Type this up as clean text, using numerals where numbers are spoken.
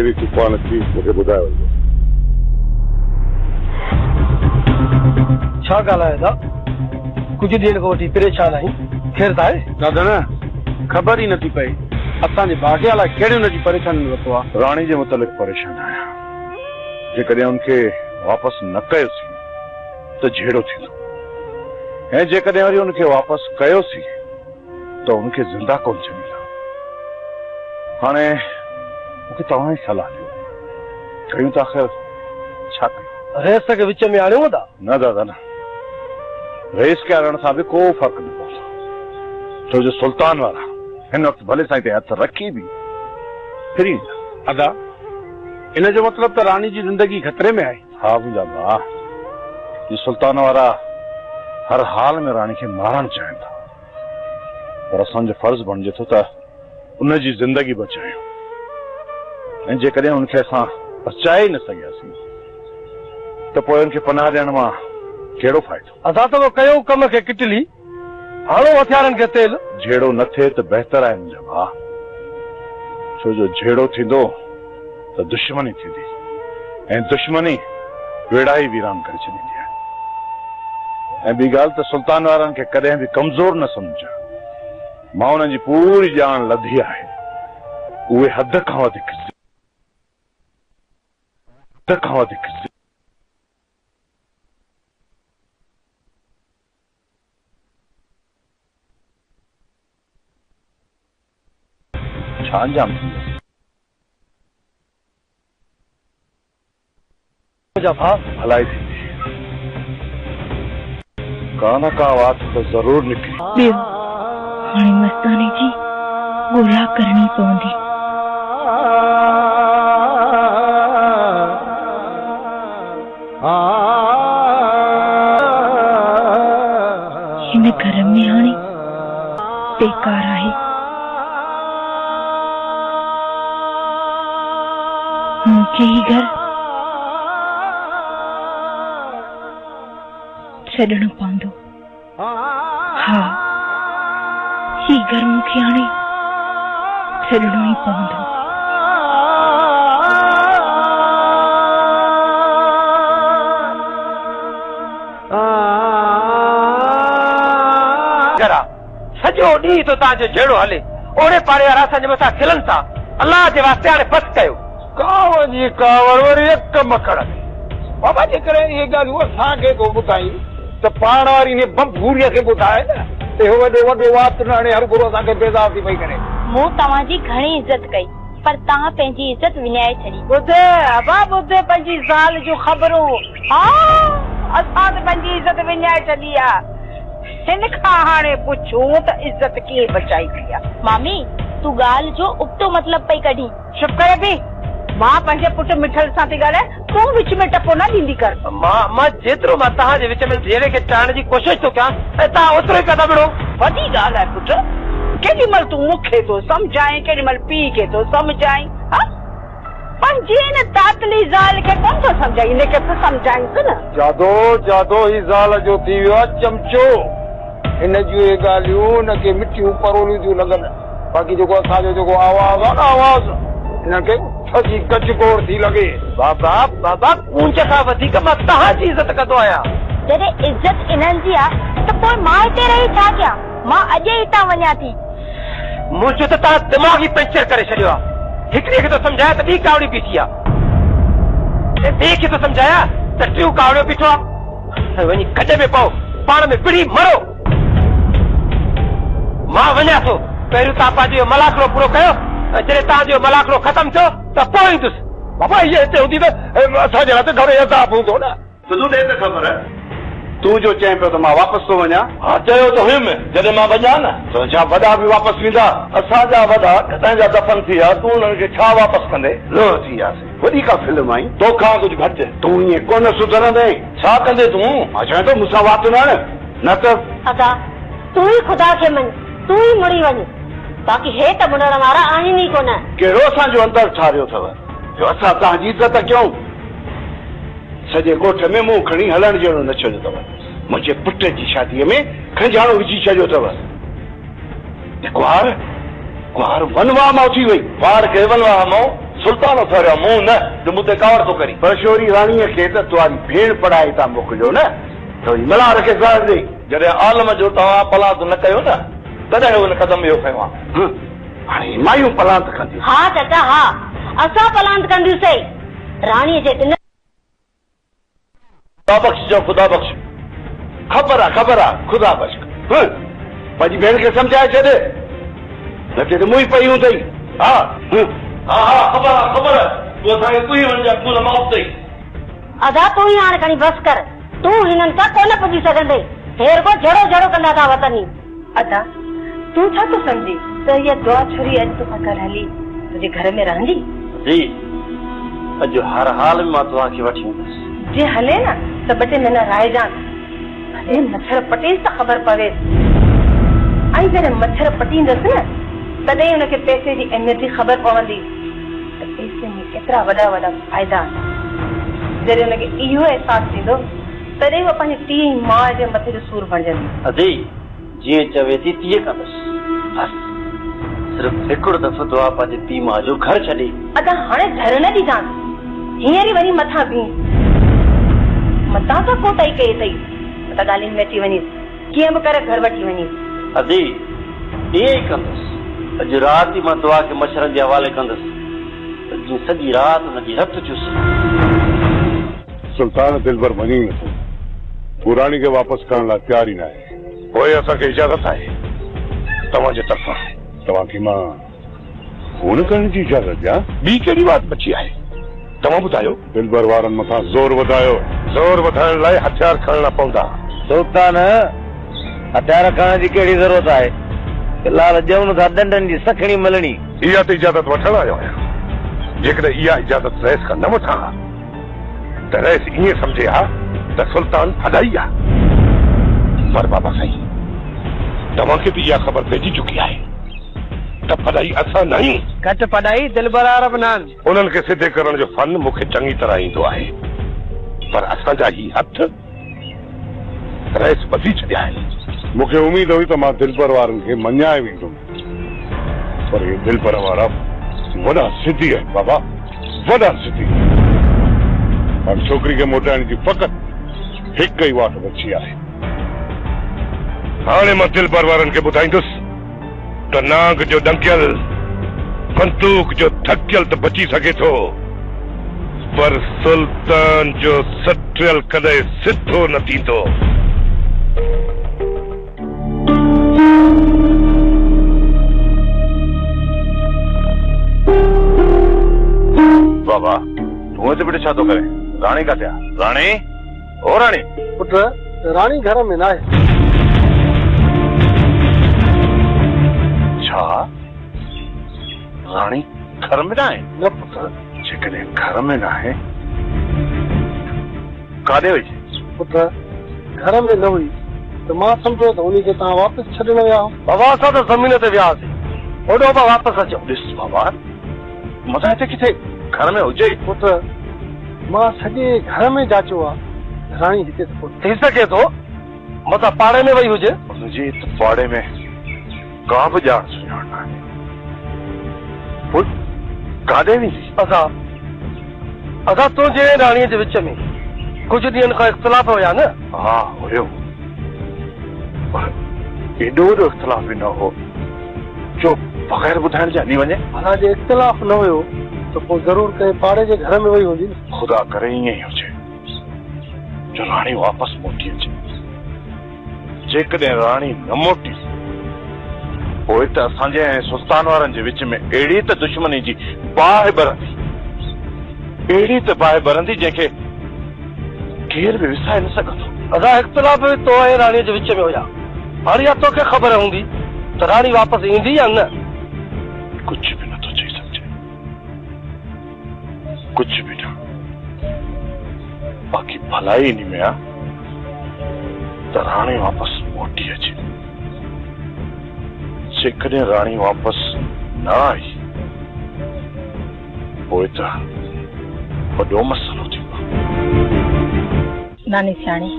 कहिड़ी तूफ़ान थी मूंखे ॿुधायो। छा ॻाल्हायो था? कुझु ॾींहंनि खां वठी परेशान आहीं। ख़ैर आहे दादा न ख़बर ई नथी पई असांजे भाग्य लाइ कहिड़ियूं हुनजी परेशानी वरितो आहे। राणी जे मुतालिक़ परेशान आहियां। जेकॾहिं उनखे वापसि न कयोसीं त जहिड़ो थींदो ऐं जेकॾहिं वरी उनखे वापसि कयोसीं त उनखे ज़िंदा कोन छॾींदा। हाणे मूंखे तव्हां ई सलाह ॾियो कयूं था आख़िर छा कयूं? रेस खे विच में आणियूं था? न दादा न, रेस खे आणण सां बि को फ़र्क़ु न पवंदो छो जो सुल्तान वारा हिन वक़्तु भले साईं ते हथ रखी बि फिरी ईंदा। अदा इन जो मतिलबु त रानी जी ज़िंदगी ख़तरे में आहे। हा मुंहिंजा भाउ, ये सुल्तान वारा हर हाल में रानी खे मारणु चाहिनि था पर असांजो फर्ज़ बणिजे थो त उनजी ज़िंदगी बचायूं ऐं जेकॾहिं उनखे असां बचाए न सघियासीं त पोइ उनखे पनाह ॾियण मां कहिड़ो फ़ाइदो? असां त कयो कम खे किटली हाणो हथियारनि खे तेल। जहिड़ो न थिए त बहितर आहे मुंहिंजा भाउ, छो जो जहिड़ो थींदो त दुश्मनी थींदी ऐं दुश्मनी वेड़ा ई वीरान करे छॾींदी आहे। ऐं ॿी ॻाल्हि त सुल्तान वारनि खे कॾहिं बि कमज़ोर न सम्झा। मां उन्हनि जी पूरी ॼाण लधी आहे। उहे हद खां वधीक छा अंजाम थींदो? मुंहिंजा भाउ भलाई थींदी का न का बात तो जरूर निकली। हाणे मस्ताने जी ॻोल्हा करणी पवंदी। हिन घर में हाणे बेकार आहे। मूंखे ही घर छॾणो पवंदो। हा ही घर मूंखे हाणे छॾणो ई पवंदो। सॼो ॾींहुं तो तव्हांजो जहिड़ो हले ओड़े पाड़े वारा असांजे मथां खिलनि था। अलाह जे वास्ते हाणे बसि कयो। काव जी कावड़ वरी हिक मकड़ बाबा जेकॾहिं इहे ॻाल्हियूं असांखे को ॿुधाई त पाण वारी ने बमभूरीअ खे ॿुधाए न त इहो वॾो वात न हाणे हर गुरू असांखे बेज़ार थी पई करे। मूं तव्हांजी घणी इज़त कई पर तव्हां पंहिंजी इज़त विञाए छॾी। ॿुधे अबा ॿुधे पंहिंजी ज़ाल जूं ख़बरूं। हा असां त पंहिंजी इज़त विञाए छॾी आहे। हिन खां हाणे पुछूं त इज़त कीअं बचाई थी आहे। मामी तूं ॻाल्हि जो उबतो मतिलबु पई कढी। चुप करे बि। मां पंहिंजे पुटु मिठल सां थी ॻाल्हाए तूं विच में टपो न ॾींदी कर। मां जेतिरो मां तव्हांजे विच में जहिड़े खे चाइण जी कोशिशि थो कयां ऐं तव्हां ओतिरो ई पिया था विढ़ो। वॾी ॻाल्हि आहे पुटु। केॾी महिल तूं मूंखे थो सम्झाए केॾी महिल पीउ खे थो सम्झाई। पंहिंजी न तातली ज़ाल खे कोन थो सम्झाई हिनखे त सम्झाईंसि न। जादो ही ज़ाल जो थी वियो आहे चमचो। हिन जूं इहे ॻाल्हियूं हुनखे मिठियूं परोलियूं थियूं लॻनि। बाक़ी जेको असांजो जेको आवाज़ आहे न आवाज़ हिनखे सॼी गजगोड़ थी लॻे। बाबा ऊंच खां वधीक मां तव्हांजी इज़त कंदो आहियां। जॾहिं इज़त इन्हनि जी आहे त पोइ मां हिते रही छा कयां? मां अॼु ई हितां वञा थी। मुंहिंजो त तव्हां दिमाग़ ई पंचर करे छॾियो आहे। हिकिड़े खे थो सम्झाया त ॿी कावड़ी बीठी आहे ऐं ॿिए खे थो सम्झाया त टियों कावड़ियो बीठो आहे। वञी गॾ में पओ पाण में पिड़ी मरो। मां वञा थो। पहिरियों तव्हां पंहिंजो मलाखड़ो पूरो कयो ऐं जॾहिं तव्हांजो मलाखड़ो ख़तमु थियो त पोइ ईंदुसि। बाबा इहे हिते हूंदी त असांजे लाइ त घर अज़ाब हूंदो न। तुंहिंजो ॾे त ख़बर आहे तूं जो चएं पियो त मां वापसि थो वञा। हा चयो त हुयुमि जॾहिं मां वञा न तुंहिंजा वॾा बि वापसि वेंदा। असांजा वॾा कॾहिं जा दफ़न थी विया। तूं उन्हनि खे छा वापसि कंदे? लो थी वियासीं। वॾी का फिल्म आई तोखां कुझु घटि। तूं ईअं कोन सुधरंदे। छा कंदे तूं? मां चवां थो मूंसां वात न न त अदा तूं ई ख़ुदा खे मञ तूं ई मुड़ी वञ। बाक़ी हे त मुड़ण वारा आहिनि ई कोन। कहिड़ो असांजो अंदर ठारियो अथव जो असां तव्हांजी इज़त कयूं? सॼे ॻोठ में मुंहुं खणी हलण जहिड़ो न छॾियो अथव। मुंहिंजे पुट जी शादीअ में खंजाणो विझी छॾियो अथव। गुहार वनवा मां थी वई। वार खे वनवा मां सुल्तान उथारियो मुंह न जो मुते कावड़ तो करी परशोरी राणीअ खे त तुंहिंजी भेण पढ़ाए था मोकिलियो न त मल्हार खे साथ ॾेई जॾहिं आलम जो तव्हां पलांत न कयो न तॾहिं हुन कदम इहो खयो आहे हाणे मायूं पलांत कंदियूं हाँ चाचा हाँ असां पलांत कंदियूंसीं राणीअ जे दिन खुदा बख्श जो खुदा बख्श ख़बर आहे खुदा बख्श पंहिंजी भेण खे सम्झाए छॾ न के त मुंहुं पई अथई हा ख़बर आहे तूं असांखे तूं ई वञ जा मौत अथई अदा तूं ई हाणे खणी बस कर तूं हिननि सां कोन पुॼी सघंदे हेर को जड़ो जड़ो कंदा था वतनी अदा तूं छा तो समझी त इहा दुआ छोरी अॼु तोखां कल हली तुंहिंजे घर में रहंदी जी अॼु हर हाल में मां तव्हांखे वठी वेंदुसि जे हले न त ॿ टे महीना राहिजांइ भले मच्छर पटीस त ख़बर पवे ऐं जॾहिं मच्छर पटींदसि न तॾहिं हुनखे पैसे जी अहमियत जी ख़बर पवंदी त पैसे में केतिरा वॾा वॾा फ़ाइदा जॾहिं हुनखे इहो अहसासु थींदो तॾहिं उहा पंहिंजी टीं माउ जे मथे जो सूर बणजंदी अदी जीअं चवे थी तीअं कंदुसि बस सिर्फ़ हिकिड़ो दफ़ो दुआ पंहिंजी पीउ माउ जो घर छॾे अदा हाणे घर न ॾिजांइ हींअर ई वञी मथां बीह मथां त कोताई कई अथई त ॻाल्हियुनि में अची वञीस कीअं बि करे घर वठी वञीस अदी ईअं ई कंदुसि अॼु राति मां दुआ खे मच्छरनि जे हवाले कंदुसि सॼी राति हुनजी रत चुसी सुल्तान दिलबर मञी नथो पुराणी खे वापसि करण लाइ तयार ई न आहे पोइ असांखे इजाज़त आहे तव्हांजे तरफ़ां तव्हांखे मां फोन करण जी इजाज़त ॾियां ॿी कहिड़ी बात बची आहे तव्हां ॿुधायो दिलबर वारनि मथां ज़ोर वधायो ज़ोर वधाइण लाइ हथियार खणणा पवंदा सुल्तान हथियार खणण जी कहिड़ी ज़रूरत आहे फिलहाल ॼवनि था डंडनि जी सखणी मिलणी इहा त इजाज़त वठण आयो आहियां जेकॾहिं इहा इजाज़त रहिस खां न वठां त रहिस ईअं सम्झे हा त सुल्तान फदाई आहे पर बाबा साईं तव्हांखे बि इहा ख़बर पइजी चुकी आहे त फदाई असां न आहियूं घटि पढ़ाई दिलबर अरब न उन्हनि खे सिधे करण जो फन मूंखे चङी तरह ईंदो आहे पर असांजा ही हथ रहिस ॿधी छॾिया आहिनि मूंखे उमेद हुई त मां दिलबर वारनि खे मञाए वेंदुमि पर हे दिलबर वारा वॾा सिद्धी आहिनि बाबा वॾा सिद्धी और छोकिरी खे मोटाइण जी फ़क़ति हिकु ई वाट बची आहे हाणे मां दिलबर वारनि खे ॿुधाईंदुसि त नाग जो डंकियल बंदूक जो थकियल त बची सघे थो पर सुल्तान जो सटियल कॾहिं सिधो न थींदो बाबा तूं हिते बेटे छा थो करे राणी किथे आहे राणी ओ राणी पुट राणी घर में न आहे छा राणी घर में न आहे न पुट जेकॾहिं घर में न आहे काॾे वई पुट घर में न हुई त मां सम्झो त उन खे तव्हां वापसि छॾण विया बाबा असां त ज़मीन ते वियासीं ओॾो पिया वापसि अचो ॾिस बाबा मथां हिते किथे घर में हुजे पुट मां सॼे घर में जाचियो आहे राणी हिते त कोन थी सघे थो मथां पाड़े में वई हुजे हुनजी पाड़े में का बि ॼाण सुञाण न आहे पुट काॾे वेंदी असां तुंहिंजे राणीअ जे विच में कुझु ॾींहंनि खां इख़्तिलाफ़ हुया न हा हुयो पर एॾो वॾो इख़्तिलाफ़ बि न हो जो बग़ैर ॿुधाइण जे हली वञे असांजे इख़्तिलाफ़ न हुयो त पोइ ज़रूरु कंहिं पाड़े जे घर में वई हूंदी न खुदा करे ईअं ई हुजे जो राणी वापसि मोटी अचे जेकॾहिं राणी न मोटी पोइ त असांजे ऐं सुल्तान वारनि जे विच में अहिड़ी त दुश्मनी जी बाहि बरंदी अहिड़ी त बाहि बरंदी जंहिंखे केर बि विसाए न सघंदो असां इख़्तिलाफ़ तो ऐं राणीअ जे विच में हुया हाणे या तोखे ख़बर हूंदी त राणी वापसि ईंदी या न कुझु बि नथो चई सघिजे कुझु बि न बाक़ी भलाई इन में आहे त राणी वापसि मोटी अचे जेकॾहिं राणी वापसि न आई पोइ त वॾो मसइलो थींदो नानी सियाणी